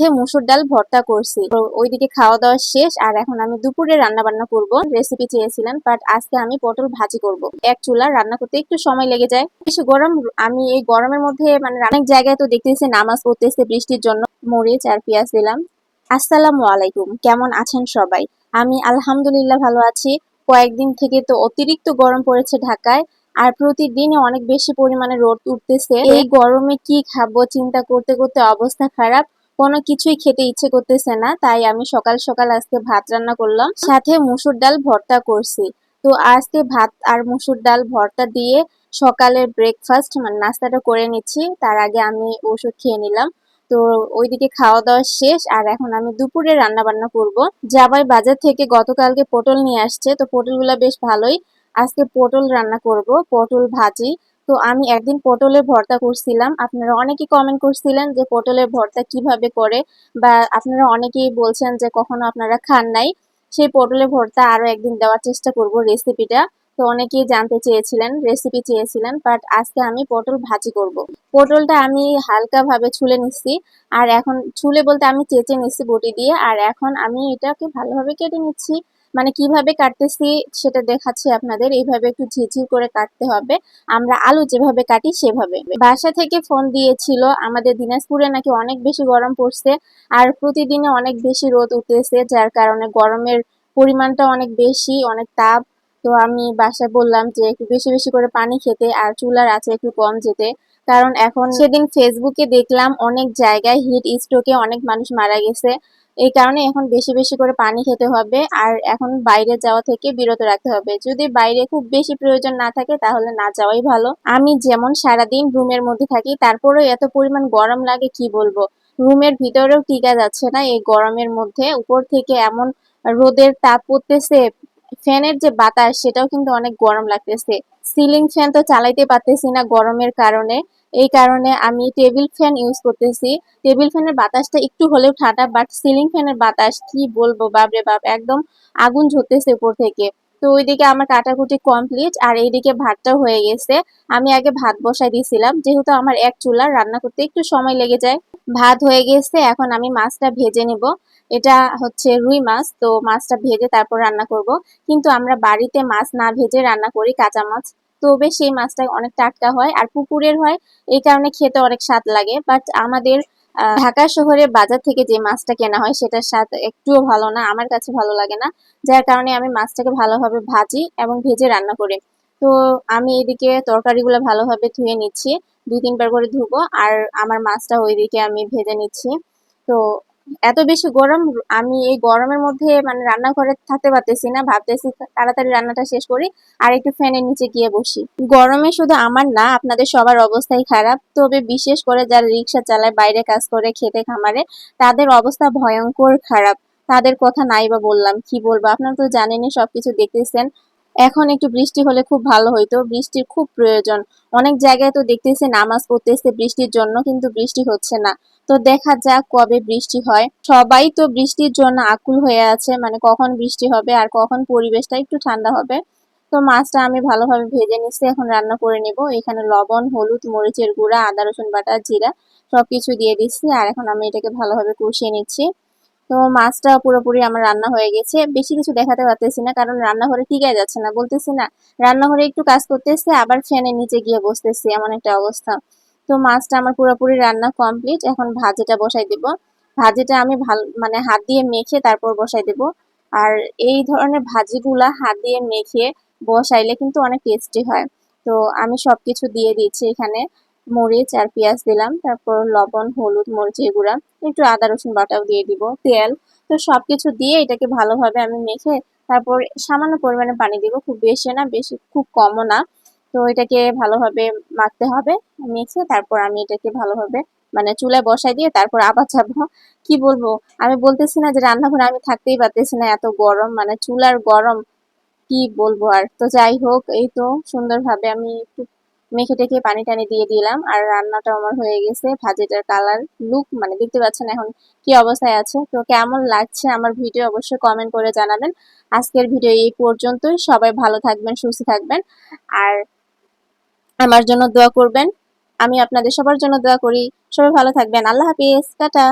সাথে মুসুর ডাল ভর্তা করছি। তো ওইদিকে খাওয়া দাওয়া শেষ, আর এখন আমি দুপুরে রান্না বান্না করব। রেসিপি চেয়েছিলেন, বাট আজকে আমি পটল ভাজি করব। এক চুলা রান্না করতে একটু সময় লেগে যায়, বেশি গরম। আমি এই গরমের মধ্যে মানে অনেক জায়গায় তো দেখতেছি নামাজ পড়তেছে বৃষ্টির জন্য। মরিচ আর পেঁয়াজ দিলাম। আসসালামু আলাইকুম, কেমন আছেন সবাই? আমি আলহামদুলিল্লাহ ভালো আছি। কয়েকদিন থেকে তো অতিরিক্ত গরম পড়েছে ঢাকায়, আর প্রতিদিনই অনেক বেশি পরিমাণে রোদ উঠতেছে। এই গরমে কি খাবো চিন্তা করতে করতে অবস্থা খারাপ, কোনো কিছুই খেতে ইচ্ছে করতেছে না। তাই আমি সকাল সকাল আজকে ভাত রান্না করলাম, সাথে মুসুর ডাল ভর্তা করছি। তো আজকে ভাত আর মুসুর ডাল ভর্তা দিয়ে সকালের ব্রেকফাস্ট মানে নাস্তাটা করে নিচ্ছি। তার আগে আমি ওষুধ খেয়ে নিলাম। তো ওইদিকে খাওয়া দাওয়া শেষ, আর এখন আমি দুপুরে রান্না বান্না করব। জামাই বাজার থেকে গতকালকে পটল নিয়ে আসছে, তো পটলগুলা বেশ ভালোই। আজকে পটল রান্না করব, পটল ভাজি। তো আমি একদিন পটলের ভর্তা করছিলাম, আপনারা অনেকেই কমেন্ট করছিলেন যে পটলের ভর্তা কিভাবে করে, বা আপনারা অনেকেই বলছেন যে কখনো আপনারা খান নাই। সেই পটলের ভর্তা আরো একদিন দেওয়ার চেষ্টা করব রেসিপিটা। তো অনেকেই জানতে চেয়েছিলেন, রেসিপি চেয়েছিলেন, বাট আজকে আমি পটল ভাজি করব। পটলটা আমি হালকা ভাবে ছুলে নিচ্ছি, আর এখন ছুলে বলতে আমি চেঁচে নিচ্ছি বটি দিয়ে। আর এখন আমি এটাকে ভালোভাবে কেটে নিচ্ছি, মানে কিভাবে কাটতেছি সেটা দেখাচ্ছি আপনাদের। এইভাবে একটু ঝিরঝির করে কাটতে হবে, আমরা আলু যেভাবে কাটি সেভাবে। বাসা থেকে ফোন দিয়েছিল, আমাদের দিনাজপুরে নাকি অনেক বেশি গরম পড়ছে, আর প্রতিদিনে অনেক বেশি রোদ উঠতেছে, যার কারণে গরমের পরিমাণটা অনেক বেশি, অনেক তাপ। তো আমি বাসায় বললাম যে একটু বেশি বেশি করে পানি খেতে, আর চুলার আছে একটু কম যেতে। কারণ এখন সেদিন ফেসবুকে দেখলাম অনেক জায়গায় হিট স্ট্রোকে অনেক মানুষ মারা গেছে। এই কারণে এখন বেশি বেশি করে পানি খেতে হবে, আর এখন বাইরে যাওয়া থেকে বিরত রাখতে হবে। যদি বাইরে খুব বেশি প্রয়োজন না থাকে তাহলে না যাওয়াই ভালো। আমি যেমন সারাদিন রুমের মধ্যে থাকি, তারপরেও এত পরিমাণ গরম লাগে কি বলবো। রুমের ভিতরেও টিকা যাচ্ছে না এই গরমের মধ্যে, উপর থেকে এমন রোদের তাপ পড়তেছে। ফ্যানের যে বাতাস সেটাও কিন্তু অনেক গরম লাগতেছে। সিলিং ফ্যান তো চালাইতে পারতেছি না গরমের কারণে। এই কারণে আমি টেবিল ফ্যান ইউজ করতেছি। টেবিল ফ্যানের বাতাসটা একটু হলেও ঠান্ডা, বাট সিলিং ফ্যানের বাতাস কি বলবো, বাপরে বাপ, একদম আগুন ঝরতেছে উপর থেকে। তো ওইদিকে আমার কাটাকুটি কমপ্লিট, আর এইদিকে ভাতটাও হয়ে গেছে। আমি আগে ভাত বসাই দিয়েছিলাম, যেহেতু আমার এক চুলা রান্না করতে একটু সময় লেগে যায়। ভাত হয়ে গেছে, এখন আমি মাছটা ভেজে নিব। এটা হচ্ছে রুই মাছ, তো মাছটা ভেজে তারপর রান্না করব। কিন্তু আমরা বাড়িতে মাছ না ভেজে রান্না করি, কাঁচা মাছ। তবে সেই মাছটা অনেক টাটকা হয় আর পুকুরের হয়, এই কারণে খেতে অনেক স্বাদ লাগে। বাট আমাদের ঢাকা শহরে বাজার থেকে যে মাছটা কেনা হয় সেটার স্বাদ একটুও ভালো না, আমার কাছে ভালো লাগে না। যার কারণে আমি মাছটাকে ভালোভাবে ভাজি এবং ভেজে রান্না করি। তো আমি এদিকে তরকারিগুলো ভালোভাবে ধুয়ে নিচ্ছি, 2-3 বার করে ধুবো। আর আমার মাছটা ওইদিকে আমি ভেজে নিচ্ছি। তো এত বেশি গরম, আমি এই গরমের মধ্যে মানে রান্নাঘরে থাকতে পারতেছি না, ভাবতেছি তাড়াতাড়ি রান্নাটা শেষ করি আর একটু ফ্যানের নিচে গিয়ে বসি। গরমে শুধু আমার না, আপনাদের সবার অবস্থাই খারাপ। তবে বিশেষ করে যারা রিক্সা চালায়, বাইরে কাজ করে, খেতে খামারে, তাদের অবস্থা ভয়ঙ্কর খারাপ। তাদের কথা নাই বা বললাম, কি বলবো, আপনারা তো জানেনই, সবকিছু দেখতেছেন। এখন একটু বৃষ্টি হলে খুব ভালো হইতো, বৃষ্টির খুব প্রয়োজন। অনেক জায়গায় তো দেখতেছি নামাজ পড়তেছে বৃষ্টির জন্য, কিন্তু বৃষ্টি হচ্ছে না। তো দেখা যাক কবে বৃষ্টি হয়। সবাই তো বৃষ্টির জন্য আকুল হয়ে আছে, মানে কখন বৃষ্টি হবে আর কখন পরিবেশটা একটু ঠান্ডা হবে। তো মাছটা আমি ভালোভাবে ভেজে নিচ্ছি, এখন রান্না করে নিব। এখানে লবণ, হলুদ, মরিচের গুঁড়া, আদা রসুন বাটা, জিরা সবকিছু দিয়ে দিচ্ছি, আর এখন আমি এটাকে ভালোভাবে কষিয়ে নিচ্ছি। তো মাছটা পুরোপুরি আমার রান্না হয়ে গেছে। বেশি কিছু দেখাতে পারতেছি না, কারণ রান্নাঘরে টিকাই যাচ্ছে না, বলতেছি না, রান্নাঘরে একটু কাজ করতেছি আবার ফ্যানের নিচে গিয়ে বসতেছি, এমন একটা অবস্থা। তো মাছটা আমার পুরোপুরি রান্না কমপ্লিট, এখন ভাজিটা বসাই দিব। ভাজিটা আমি ভালো মানে হাত দিয়ে মেখে তারপর বসাই দেব। আর এই ধরনের ভাজিগুলা হাত দিয়ে মেখে বসাইলে কিন্তু অনেক টেস্টি হয়। তো আমি সবকিছু দিয়ে দিচ্ছি এখানে। মরিচ আর পেঁয়াজ দিলাম, তারপর লবণ, হলুদ, মরিচের গুঁড়া, একটু আদা রসুন বাটাও দিয়ে দিব, তেল। তো সবকিছু দিয়ে এটাকে ভালোভাবে আমি মেখে তারপর সামান্য পরিমাণে পানি দিব, খুব বেশি না, বেশি খুব কমও না। তো এটাকে ভালোভাবে মাখতে হবে। মেখে তারপর আমি এটাকে ভালোভাবে মানে চুলায় বসাই দিয়ে তারপর আবার চাপবো। কি বলবো, আমি বলতেছি না যে রান্নাঘরে আমি থাকতেই পারতেছি না, এত গরম, মানে চুলার গরম, কি বলবো আর। তো যাই হোক, এই তো সুন্দরভাবে আমি একটু মেখে টেখে পানি টানি দিয়ে দিলাম, আর রান্নাটা আমার হয়ে গেছে। ভাজিটার কালার, লুক মানে দেখতে পাচ্ছেন এখন কি অবস্থায় আছে। তো কেমন লাগছে আমার ভিডিও অবশ্যই কমেন্ট করে জানাবেন। আজকের ভিডিও এই পর্যন্তই, সবাই ভালো থাকবেন, সুস্থ থাকবেন, আর আমার জন্য দোয়া করবেন। আমি আপনাদের সবার জন্য দোয়া করি। সবাই ভালো থাকবেন, আল্লাহ হাফিজ, টাটা।